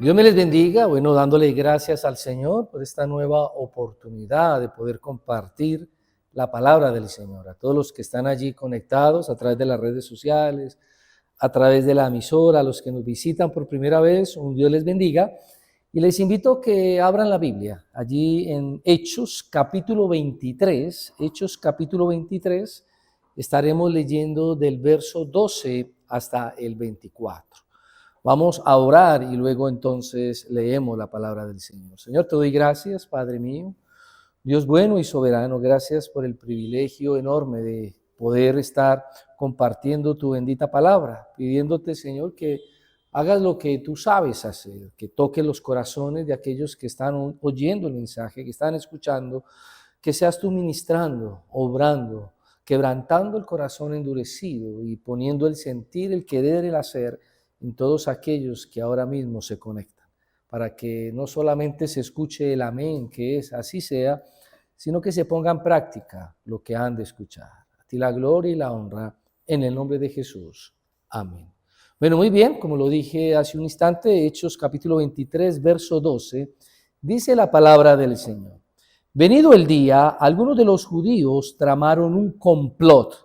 Dios me les bendiga, bueno, dándole gracias al Señor por esta nueva oportunidad de poder compartir la palabra del Señor. A todos los que están allí conectados a través de las redes sociales, a través de la emisora, a los que nos visitan por primera vez, un Dios les bendiga. Y les invito a que abran la Biblia, allí en Hechos capítulo 23, estaremos leyendo del verso 12 hasta el 24. Vamos a orar y luego entonces leemos la palabra del Señor. Señor, te doy gracias, Padre mío, Dios bueno y soberano, gracias por el privilegio enorme de poder estar compartiendo tu bendita palabra, pidiéndote, Señor, que hagas lo que tú sabes hacer, que toques los corazones de aquellos que están oyendo el mensaje, que están escuchando, que seas tú ministrando, obrando, quebrantando el corazón endurecido y poniendo el sentir, el querer, el hacer en todos aquellos que ahora mismo se conectan, para que no solamente se escuche el amén, que es así sea, sino que se ponga en práctica lo que han de escuchar. A ti la gloria y la honra, en el nombre de Jesús. Amén. Bueno, muy bien, como lo dije hace un instante, Hechos capítulo 23, verso 12, dice la palabra del Señor. Venido el día, algunos de los judíos tramaron un complot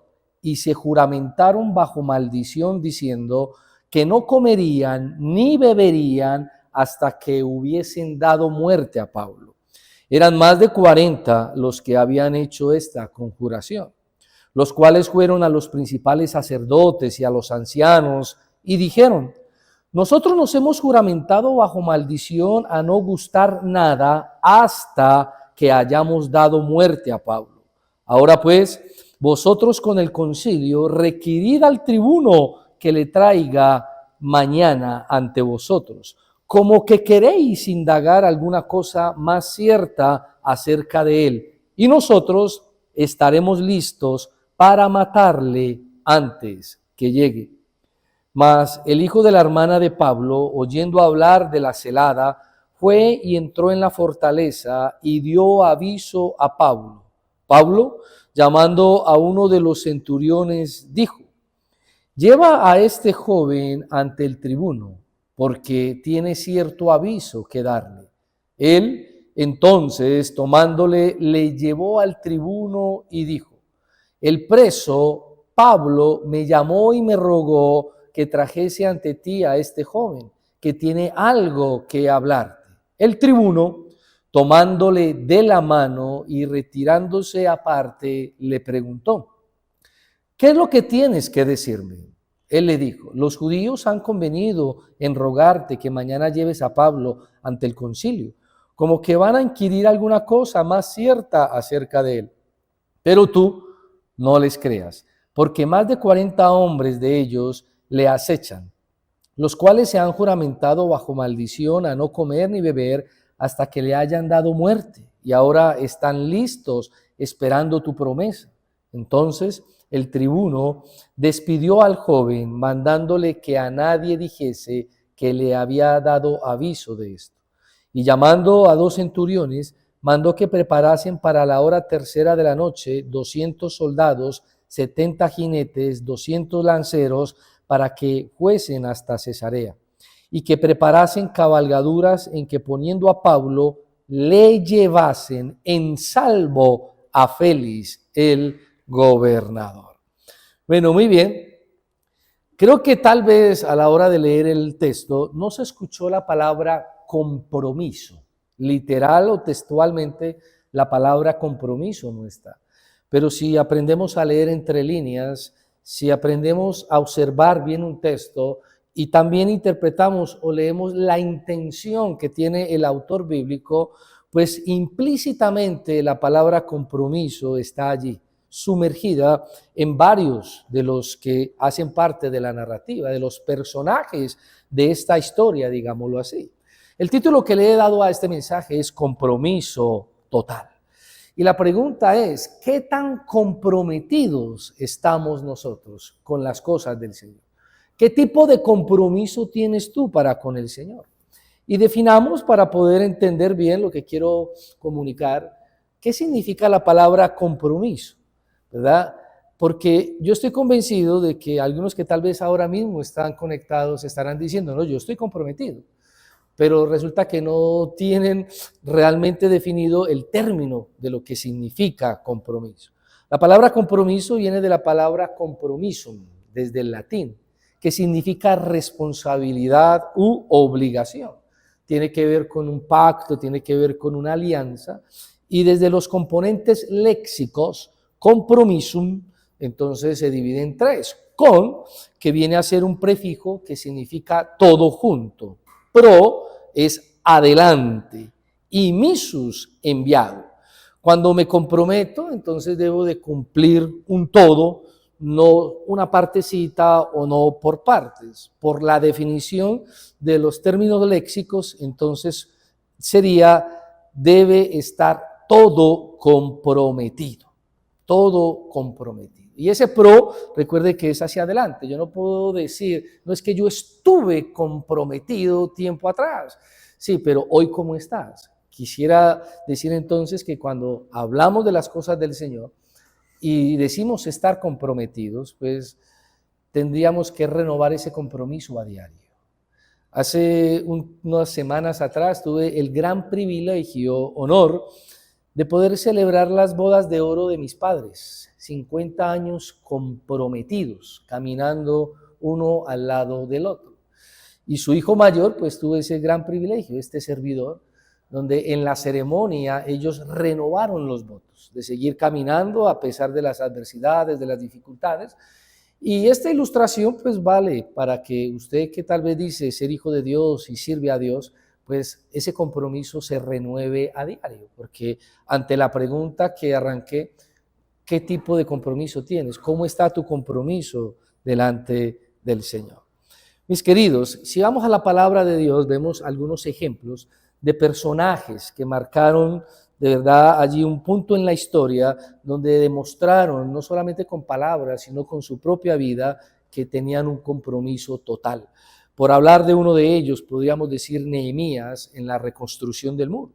y se juramentaron bajo maldición diciendo que no comerían ni beberían hasta que hubiesen dado muerte a Pablo. Eran más de 40 los que habían hecho esta conjuración, los cuales fueron a los principales sacerdotes y a los ancianos y dijeron: nosotros nos hemos juramentado bajo maldición a no gustar nada hasta que hayamos dado muerte a Pablo. Ahora pues, vosotros con el concilio requirid al tribuno que le traiga mañana ante vosotros, como que queréis indagar alguna cosa más cierta acerca de él, y nosotros estaremos listos para matarle antes que llegue. Mas el hijo de la hermana de Pablo, oyendo hablar de la celada, fue y entró en la fortaleza y dio aviso a Pablo. Pablo, llamando a uno de los centuriones, dijo: lleva a este joven ante el tribuno, porque tiene cierto aviso que darle. Él, entonces, tomándole, le llevó al tribuno y dijo: el preso Pablo me llamó y me rogó que trajese ante ti a este joven, que tiene algo que hablarte. El tribuno, tomándole de la mano y retirándose aparte, le preguntó: ¿qué es lo que tienes que decirme? Él le dijo: los judíos han convenido en rogarte que mañana lleves a Pablo ante el concilio, como que van a inquirir alguna cosa más cierta acerca de él. Pero tú no les creas, porque más de 40 hombres de ellos le acechan, los cuales se han juramentado bajo maldición a no comer ni beber hasta que le hayan dado muerte, y ahora están listos esperando tu promesa. Entonces el tribuno despidió al joven, mandándole que a nadie dijese que le había dado aviso de esto. Y llamando a 2 centuriones, mandó que preparasen para la hora tercera de la noche 200 soldados, 70 jinetes, 200 lanceros, para que fuesen hasta Cesarea, y que preparasen cabalgaduras en que, poniendo a Pablo, le llevasen en salvo a Félix el gobernador. Bueno, muy bien. Creo que tal vez a la hora de leer el texto no se escuchó la palabra compromiso. Literal o textualmente la palabra compromiso no está. Pero si aprendemos a leer entre líneas, si aprendemos a observar bien un texto y también interpretamos o leemos la intención que tiene el autor bíblico, pues implícitamente la palabra compromiso está allí, sumergida en varios de los que hacen parte de la narrativa, de los personajes de esta historia, digámoslo así. El título que le he dado a este mensaje es Compromiso Total. Y la pregunta es: ¿qué tan comprometidos estamos nosotros con las cosas del Señor? ¿Qué tipo de compromiso tienes tú para con el Señor? Y definamos, para poder entender bien lo que quiero comunicar, qué significa la palabra compromiso, ¿verdad? Porque yo estoy convencido de que algunos que tal vez ahora mismo están conectados estarán diciendo: no, yo estoy comprometido. pero resulta que no tienen realmente definido el término de lo que significa compromiso. La palabra compromiso viene de la palabra compromisum, desde el latín, que significa responsabilidad u obligación. Tiene que ver con un pacto, tiene que ver con una alianza, y desde los componentes léxicos, compromisum, entonces se divide en tres. Con, que viene a ser un prefijo que significa todo junto. Pro es adelante y missus, enviado. Cuando me comprometo, entonces debo de cumplir un todo, no una partecita o no por partes. Por la definición de los términos léxicos, entonces sería, debe estar todo comprometido, todo comprometido. Y ese pro, recuerde que es hacia adelante. Yo no puedo decir, no es que yo estuve comprometido tiempo atrás. Sí, pero hoy ¿cómo estás? Quisiera decir entonces que cuando hablamos de las cosas del Señor y decimos estar comprometidos, pues tendríamos que renovar ese compromiso a diario. Hace unas semanas atrás tuve el gran privilegio, honor, de poder celebrar las bodas de oro de mis padres, 50 años comprometidos, caminando uno al lado del otro. Y su hijo mayor, pues tuve ese gran privilegio, este servidor, donde en la ceremonia ellos renovaron los votos de seguir caminando a pesar de las adversidades, de las dificultades. Y esta ilustración pues vale para que usted que tal vez dice ser hijo de Dios y sirve a Dios, pues ese compromiso se renueve a diario, porque ante la pregunta que arranqué, ¿qué tipo de compromiso tienes? ¿Cómo está tu compromiso delante del Señor? Mis queridos, si vamos a la palabra de Dios, vemos algunos ejemplos de personajes que marcaron de verdad allí un punto en la historia donde demostraron, no solamente con palabras, sino con su propia vida, que tenían un compromiso total. Por hablar de uno de ellos, podríamos decir Nehemías en la reconstrucción del muro,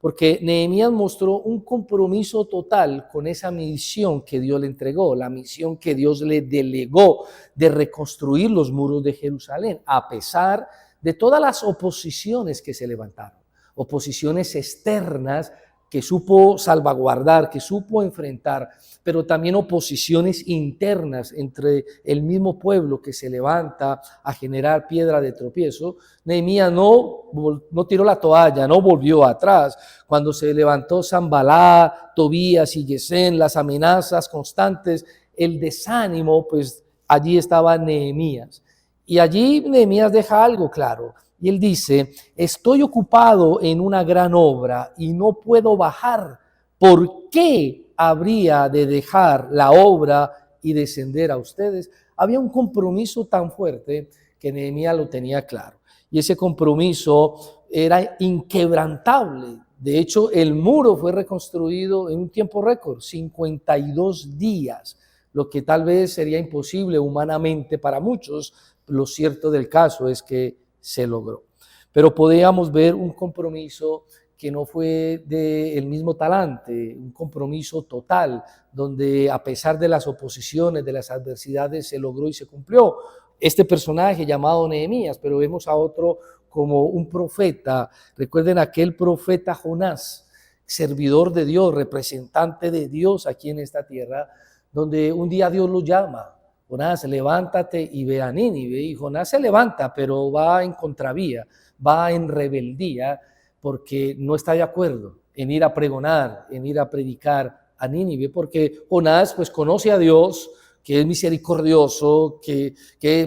porque Nehemías mostró un compromiso total con esa misión que Dios le entregó, la misión que Dios le delegó de reconstruir los muros de Jerusalén, a pesar de todas las oposiciones que se levantaron, oposiciones externas que supo salvaguardar, que supo enfrentar, pero también oposiciones internas entre el mismo pueblo que se levanta a generar piedra de tropiezo. Nehemías no tiró la toalla, no volvió atrás. Cuando se levantó Sanballat, Tobías y Gesem, las amenazas constantes, el desánimo, pues allí estaba Nehemías. Y allí Nehemías deja algo claro. Y él dice, estoy ocupado en una gran obra y no puedo bajar. ¿Por qué habría de dejar la obra y descender a ustedes? Había un compromiso tan fuerte que Nehemías lo tenía claro. Y ese compromiso era inquebrantable. De hecho, el muro fue reconstruido en un tiempo récord, 52 días, lo que tal vez sería imposible humanamente para muchos. Lo cierto del caso es que se logró. Pero podíamos ver un compromiso que no fue del mismo talante, un compromiso total, donde a pesar de las oposiciones, de las adversidades, se logró y se cumplió. Este personaje llamado Nehemías, pero vemos a otro como un profeta. Recuerden aquel profeta Jonás, servidor de Dios, representante de Dios aquí en esta tierra, donde un día Dios lo llama. Jonás, levántate y ve a Nínive. Y Jonás se levanta, pero va en contravía, va en rebeldía, porque no está de acuerdo en ir a pregonar, en ir a predicar a Nínive, porque Jonás pues conoce a Dios, que es misericordioso, que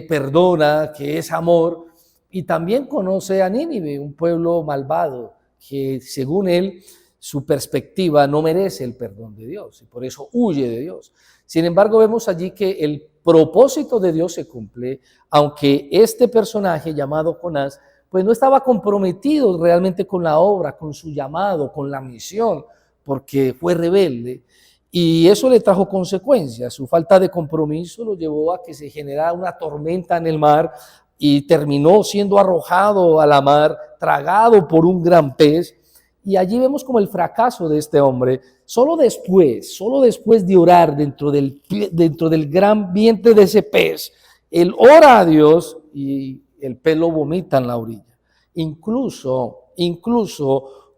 perdona, que es amor, y también conoce a Nínive, un pueblo malvado, que según él, su perspectiva no merece el perdón de Dios, y por eso huye de Dios. Sin embargo, vemos allí que el propósito de Dios se cumple, aunque este personaje llamado Jonás, pues no estaba comprometido realmente con la obra, con su llamado, con la misión, porque fue rebelde. Y eso le trajo consecuencias. Su falta de compromiso lo llevó a que se generara una tormenta en el mar y terminó siendo arrojado a la mar, tragado por un gran pez. Y allí vemos como el fracaso de este hombre, solo después de orar dentro del gran vientre de ese pez, él ora a Dios y el pez lo vomita en la orilla. Incluso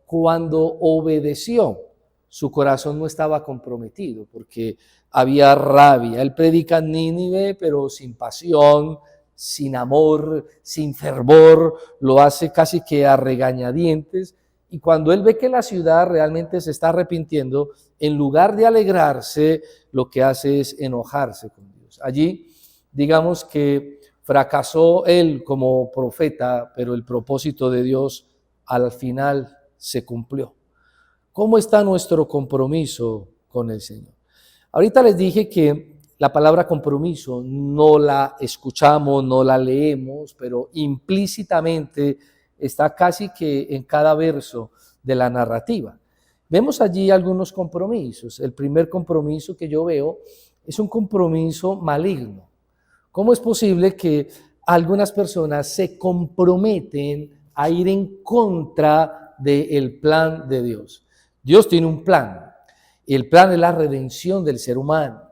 cuando obedeció, su corazón no estaba comprometido porque había rabia. Él predica en Nínive, pero sin pasión, sin amor, sin fervor, lo hace casi que a regañadientes. Y cuando él ve que la ciudad realmente se está arrepintiendo, en lugar de alegrarse, lo que hace es enojarse con Dios. Allí, digamos que fracasó él como profeta, pero el propósito de Dios al final se cumplió. ¿Cómo está nuestro compromiso con el Señor? Ahorita les dije que la palabra compromiso no la escuchamos, no la leemos, pero implícitamente está casi que en cada verso de la narrativa. Vemos allí algunos compromisos. El primer compromiso que yo veo es un compromiso maligno. ¿Cómo es posible que algunas personas se comprometen a ir en contra del plan de Dios? Dios tiene un plan, y el plan es la redención del ser humano.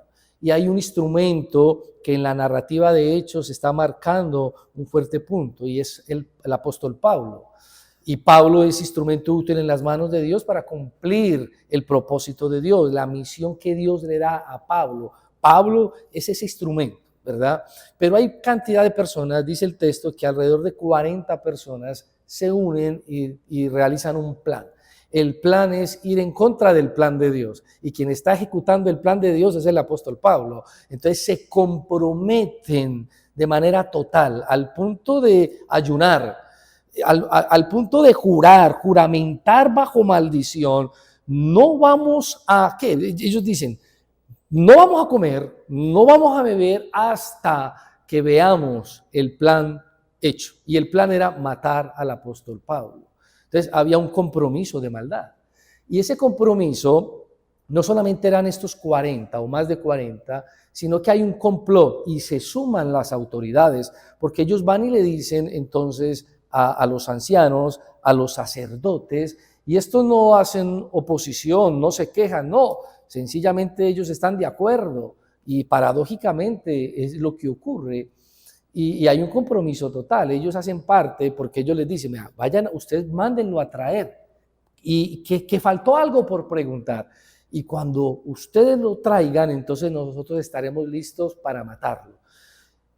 Y hay un instrumento que en la narrativa de Hechos está marcando un fuerte punto, y es el apóstol Pablo. Y Pablo es instrumento útil en las manos de Dios para cumplir el propósito de Dios, la misión que Dios le da a Pablo. Pablo es ese instrumento, ¿verdad? Pero hay cantidad de personas, dice el texto, que alrededor de 40 personas se unen y realizan un plan. El plan es ir en contra del plan de Dios, y quien está ejecutando el plan de Dios es el apóstol Pablo. Entonces se comprometen de manera total, al punto de ayunar, al punto de juramentar bajo maldición. No vamos a, ¿qué? Ellos dicen, no vamos a comer, no vamos a beber hasta que veamos el plan hecho. Y el plan era matar al apóstol Pablo. Entonces había un compromiso de maldad. Y ese compromiso no solamente eran estos 40 o más de 40, sino que hay un complot y se suman las autoridades, porque ellos van y le dicen entonces a los ancianos, a los sacerdotes, y estos no hacen oposición, no se quejan, no, sencillamente ellos están de acuerdo, y paradójicamente es lo que ocurre. Y hay un compromiso total. Ellos hacen parte porque ellos les dicen, mira, vayan, ustedes mándenlo a traer. Y que faltó algo por preguntar. Y cuando ustedes lo traigan, entonces nosotros estaremos listos para matarlo.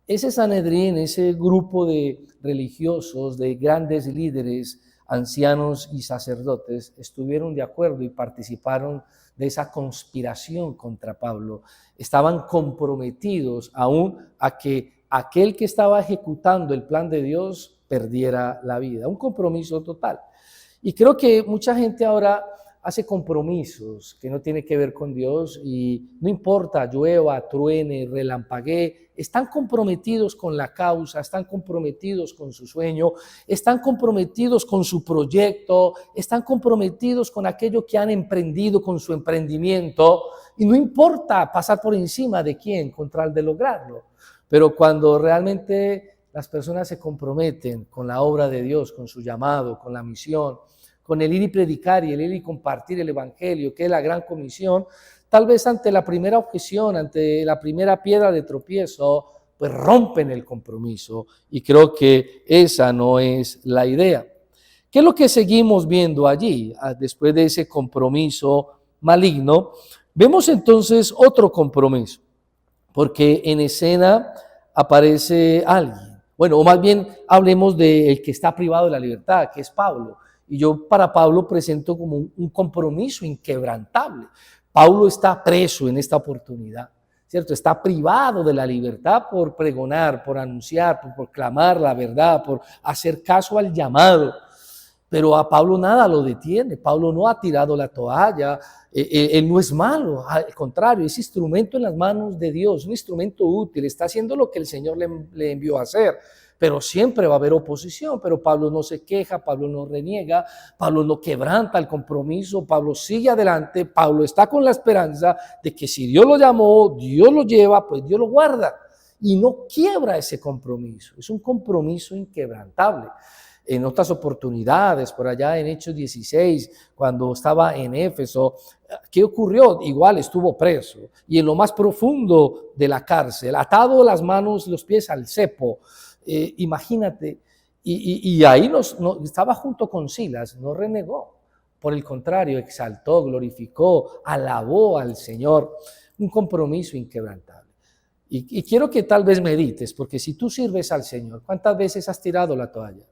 Ese Sanedrín, ese grupo de religiosos, de grandes líderes, ancianos y sacerdotes, estuvieron de acuerdo y participaron de esa conspiración contra Pablo. Estaban comprometidos aún a que aquel que estaba ejecutando el plan de Dios perdiera la vida. Un compromiso total. Y creo que mucha gente ahora hace compromisos que no tienen que ver con Dios, y no importa, llueva, truene, relampaguee, están comprometidos con la causa, están comprometidos con su sueño, están comprometidos con su proyecto, están comprometidos con aquello que han emprendido, con su emprendimiento, y no importa pasar por encima de quién con tal de lograrlo. Pero cuando realmente las personas se comprometen con la obra de Dios, con su llamado, con la misión, con el ir y predicar y el ir y compartir el evangelio, que es la gran comisión, tal vez ante la primera objeción, ante la primera piedra de tropiezo, pues rompen el compromiso, y creo que esa no es la idea. ¿Qué es lo que seguimos viendo allí? Después de ese compromiso maligno, vemos entonces otro compromiso, porque en escena aparece alguien. Bueno, o más bien hablemos del que está privado de la libertad, que es Pablo. Y yo para Pablo presento como un compromiso inquebrantable. Pablo está preso en esta oportunidad, ¿cierto? Está privado de la libertad por pregonar, por anunciar, por proclamar la verdad, por hacer caso al llamado. Pero a Pablo nada lo detiene. Pablo no ha tirado la toalla. Él no es malo, al contrario, es instrumento en las manos de Dios, un instrumento útil, está haciendo lo que el Señor le envió a hacer. Pero siempre va a haber oposición, pero Pablo no se queja, Pablo no reniega, Pablo no quebranta el compromiso, Pablo sigue adelante, Pablo está con la esperanza de que si Dios lo llamó, Dios lo lleva, pues Dios lo guarda, y no quiebra ese compromiso. Es un compromiso inquebrantable. En otras oportunidades, por allá en Hechos 16, cuando estaba en Éfeso, ¿qué ocurrió? Igual estuvo preso, y en lo más profundo de la cárcel, atado las manos y los pies al cepo. Imagínate, Y ahí estaba junto con Silas, no renegó. Por el contrario, exaltó, glorificó, alabó al Señor. Un compromiso inquebrantable. Y quiero que tal vez medites, porque si tú sirves al Señor, ¿cuántas veces has tirado la toalla?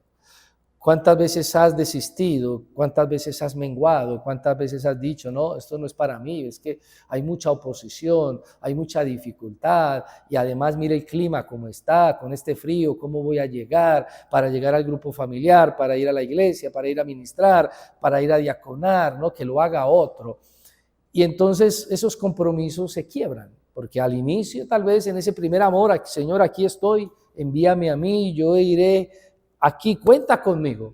¿Cuántas veces has desistido? ¿Cuántas veces has menguado? ¿Cuántas veces has dicho, no, esto no es para mí, es que hay mucha oposición, hay mucha dificultad y además mire el clima cómo está, con este frío, cómo voy a llegar para llegar al grupo familiar, para ir a la iglesia, para ir a ministrar, para ir a diaconar, ¿no? Que lo haga otro. Y entonces esos compromisos se quiebran, porque al inicio tal vez en ese primer amor, Señor, aquí estoy, envíame a mí, yo iré. Aquí cuenta conmigo,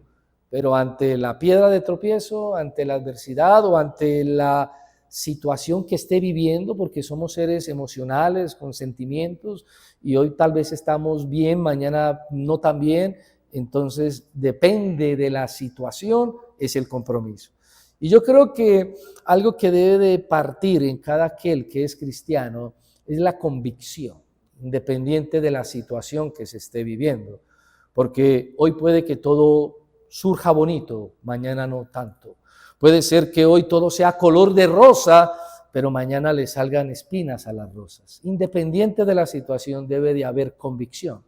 pero ante la piedra de tropiezo, ante la adversidad o ante la situación que esté viviendo, porque somos seres emocionales, con sentimientos, y hoy tal vez estamos bien, mañana no tan bien, entonces depende de la situación, es el compromiso. Y yo creo que algo que debe de partir en cada aquel que es cristiano es la convicción, independiente de la situación que se esté viviendo. Porque hoy puede que todo surja bonito, mañana no tanto. Puede ser que hoy todo sea color de rosa, pero mañana le salgan espinas a las rosas. Independiente de la situación, debe de haber convicción.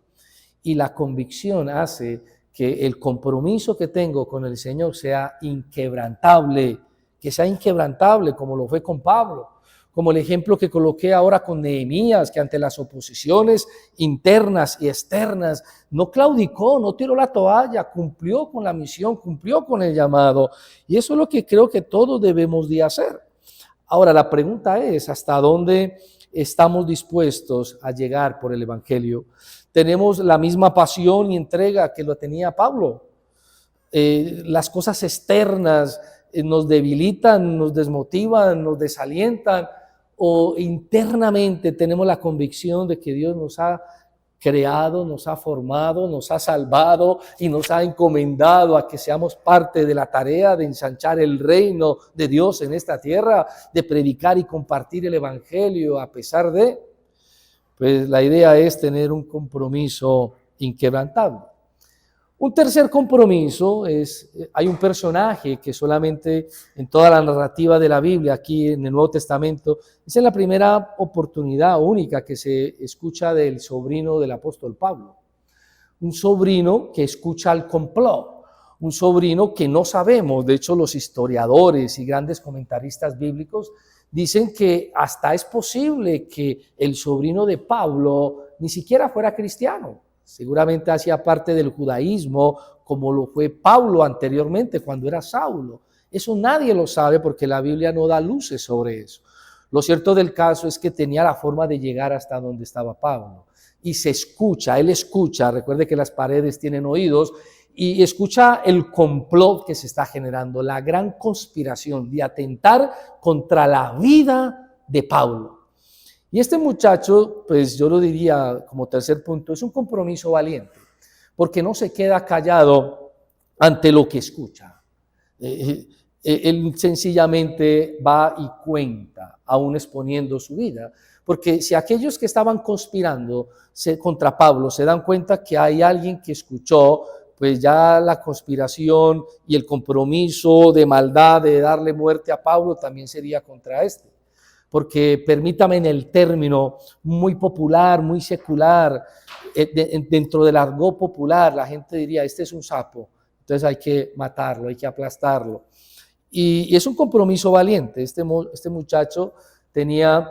Y la convicción hace que el compromiso que tengo con el Señor sea inquebrantable, que sea inquebrantable como lo fue con Pablo. Como el ejemplo que coloqué ahora con Nehemías, que ante las oposiciones internas y externas no claudicó, no tiró la toalla, cumplió con la misión, cumplió con el llamado. Y eso es lo que creo que todos debemos de hacer. Ahora, la pregunta es, ¿hasta dónde estamos dispuestos a llegar por el Evangelio? ¿Tenemos la misma pasión y entrega que lo tenía Pablo? Las cosas externas nos debilitan, nos desmotivan, nos desalientan, o internamente tenemos la convicción de que Dios nos ha creado, nos ha formado, nos ha salvado y nos ha encomendado a que seamos parte de la tarea de ensanchar el reino de Dios en esta tierra, de predicar y compartir el Evangelio a pesar de. Pues la idea es tener un compromiso inquebrantable. Un tercer compromiso es, hay un personaje que solamente en toda la narrativa de la Biblia, aquí en el Nuevo Testamento, es en la primera oportunidad única que se escucha del sobrino del apóstol Pablo. Un sobrino que escucha el complot, un sobrino que no sabemos, de hecho los historiadores y grandes comentaristas bíblicos dicen que hasta es posible que el sobrino de Pablo ni siquiera fuera cristiano. Seguramente hacía parte del judaísmo, como lo fue Pablo anteriormente cuando era Saulo. Eso nadie lo sabe porque la Biblia no da luces sobre eso. Lo cierto del caso es que tenía la forma de llegar hasta donde estaba Pablo. Y se escucha, él escucha, recuerde que las paredes tienen oídos, y escucha el complot que se está generando, la gran conspiración de atentar contra la vida de Pablo. Y este muchacho, pues yo lo diría como tercer punto, es un compromiso valiente, porque no se queda callado ante lo que escucha. Él sencillamente va y cuenta, aún exponiendo su vida, porque si aquellos que estaban conspirando contra Pablo se dan cuenta que hay alguien que escuchó, pues ya la conspiración y el compromiso de maldad de darle muerte a Pablo también sería contra este. Porque permítame en el término muy popular, muy secular, dentro del argot popular, la gente diría, este es un sapo, entonces hay que matarlo, hay que aplastarlo. Y es un compromiso valiente. Este muchacho tenía,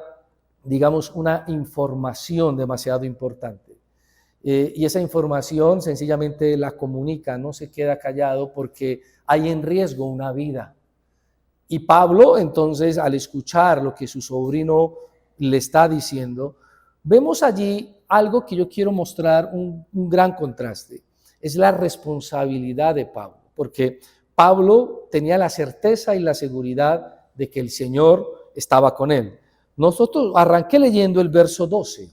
digamos, una información demasiado importante. Y esa información sencillamente la comunica, no se queda callado porque hay en riesgo una vida. Y Pablo, entonces, al escuchar lo que su sobrino le está diciendo, vemos allí algo que yo quiero mostrar, un gran contraste. Es la responsabilidad de Pablo, porque Pablo tenía la certeza y la seguridad de que el Señor estaba con él. Nosotros arranqué leyendo el verso 12,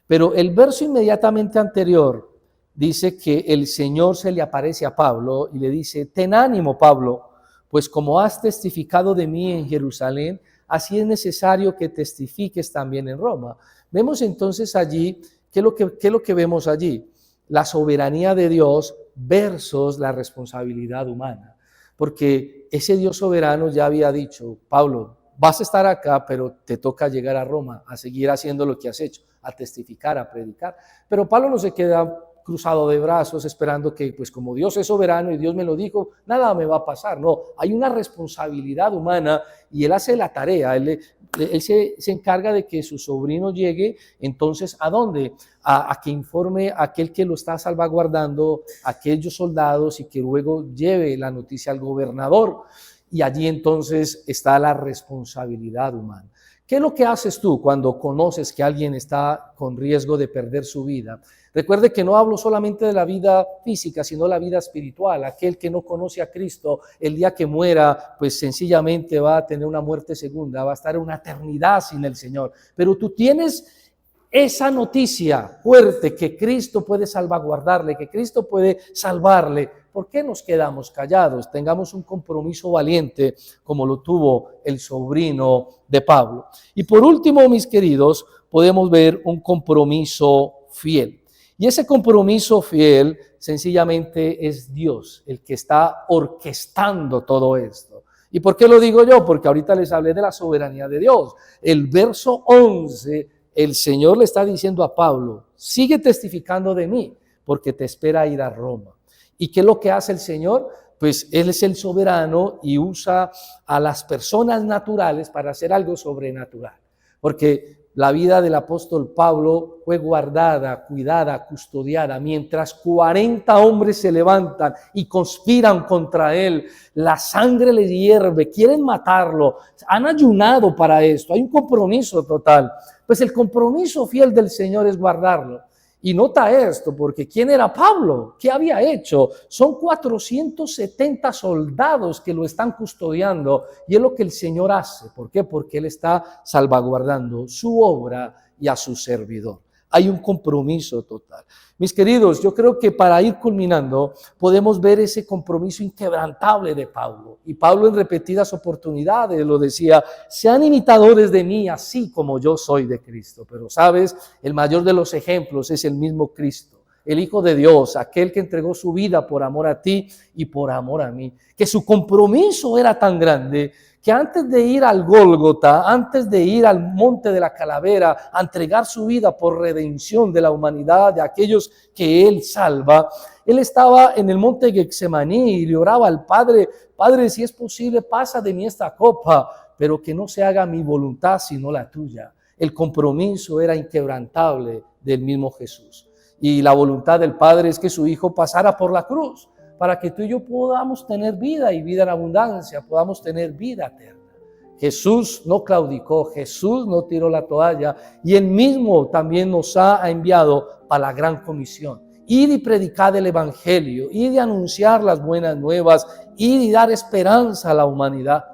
pero el verso inmediatamente anterior dice que el Señor se le aparece a Pablo y le dice, ten ánimo, Pablo, pues como has testificado de mí en Jerusalén, así es necesario que testifiques también en Roma. Vemos entonces allí, ¿qué es lo que vemos allí? La soberanía de Dios versus la responsabilidad humana. Porque ese Dios soberano ya había dicho, Pablo, vas a estar acá, pero te toca llegar a Roma, a seguir haciendo lo que has hecho, a testificar, a predicar. Pero Pablo no se queda cruzado de brazos esperando que, pues como Dios es soberano y Dios me lo dijo, nada me va a pasar. No, hay una responsabilidad humana y él hace la tarea, él se encarga de que su sobrino llegue, entonces, ¿a dónde? A que informe a aquel que lo está salvaguardando, a aquellos soldados, y que luego lleve la noticia al gobernador. Y allí entonces está la responsabilidad humana. ¿Qué es lo que haces tú cuando conoces que alguien está con riesgo de perder su vida? Recuerde que no hablo solamente de la vida física, sino la vida espiritual. Aquel que no conoce a Cristo, el día que muera, pues sencillamente va a tener una muerte segunda, va a estar una eternidad sin el Señor. Pero tú tienes esa noticia fuerte que Cristo puede salvaguardarle, que Cristo puede salvarle. ¿Por qué nos quedamos callados? Tengamos un compromiso valiente como lo tuvo el sobrino de Pablo. Y por último, mis queridos, podemos ver un compromiso fiel. Y ese compromiso fiel sencillamente es Dios, el que está orquestando todo esto. ¿Y por qué lo digo yo? Porque ahorita les hablé de la soberanía de Dios. El verso 11, el Señor le está diciendo a Pablo, sigue testificando de mí, porque te espera ir a Roma. ¿Y qué es lo que hace el Señor? Pues Él es el soberano y usa a las personas naturales para hacer algo sobrenatural. Porque la vida del apóstol Pablo fue guardada, cuidada, custodiada, mientras 40 hombres se levantan y conspiran contra él. La sangre le hierve, quieren matarlo, han ayunado para esto, hay un compromiso total. Pues el compromiso fiel del Señor es guardarlo. Y nota esto, porque ¿quién era Pablo? ¿Qué había hecho? Son 470 soldados que lo están custodiando y es lo que el Señor hace. ¿Por qué? Porque Él está salvaguardando su obra y a su servidor. Hay un compromiso total. Mis queridos, yo creo que para ir culminando podemos ver ese compromiso inquebrantable de Pablo. Y Pablo en repetidas oportunidades lo decía, sean imitadores de mí así como yo soy de Cristo. Pero sabes, el mayor de los ejemplos es el mismo Cristo, el Hijo de Dios, aquel que entregó su vida por amor a ti y por amor a mí. Que su compromiso era tan grande que antes de ir al Gólgota, antes de ir al monte de la calavera, a entregar su vida por redención de la humanidad, de aquellos que Él salva, Él estaba en el monte Getsemaní y le oraba al Padre, Padre, si es posible, pasa de mí esta copa, pero que no se haga mi voluntad sino la tuya. El compromiso era inquebrantable del mismo Jesús. Y la voluntad del Padre es que su Hijo pasara por la cruz, para que tú y yo podamos tener vida y vida en abundancia, podamos tener vida eterna. Jesús no claudicó, Jesús no tiró la toalla y Él mismo también nos ha enviado para la gran comisión. Ir y predicar el Evangelio, ir y anunciar las buenas nuevas, ir y dar esperanza a la humanidad.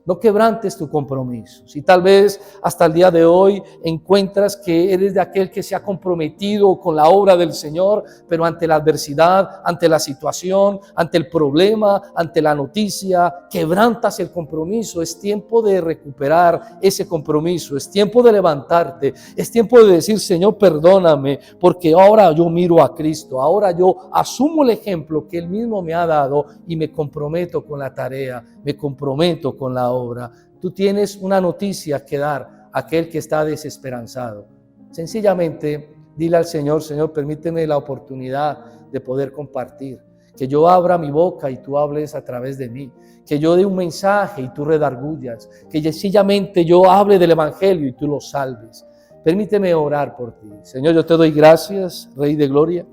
No quebrantes tu compromiso. Si tal vez hasta el día de hoy encuentras que eres de aquel que se ha comprometido con la obra del Señor, pero ante la adversidad, ante la situación, ante el problema, ante la noticia, quebrantas el compromiso. Es tiempo de recuperar ese compromiso. Es tiempo de levantarte. Es tiempo de decir, Señor, perdóname, porque ahora yo miro a Cristo. Ahora yo asumo el ejemplo que Él mismo me ha dado y me comprometo con la tarea, me comprometo con la obra. Tú tienes una noticia que dar a aquel que está desesperanzado. Sencillamente dile al Señor, Señor, permíteme la oportunidad de poder compartir, que yo abra mi boca y tú hables a través de mí, que yo dé un mensaje y tú redargullas, que sencillamente yo hable del Evangelio y tú lo salves. Permíteme orar por ti. Señor, yo te doy gracias, Rey de Gloria.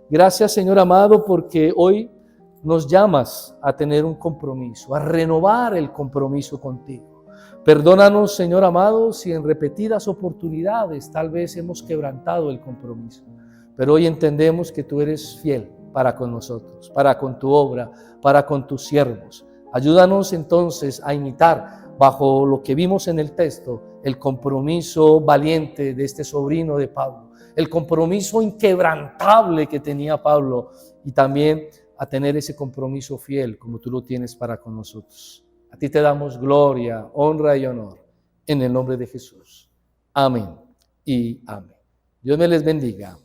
Gracias, Señor amado, porque hoy nos llamas a tener un compromiso, a renovar el compromiso contigo. Perdónanos, Señor amado, si en repetidas oportunidades tal vez hemos quebrantado el compromiso. Pero hoy entendemos que tú eres fiel para con nosotros, para con tu obra, para con tus siervos. Ayúdanos entonces a imitar, bajo lo que vimos en el texto, el compromiso valiente de este sobrino de Pablo, el compromiso inquebrantable que tenía Pablo y también a tener ese compromiso fiel como tú lo tienes para con nosotros. A ti te damos gloria, honra y honor en el nombre de Jesús. Amén y amén. Dios me les bendiga.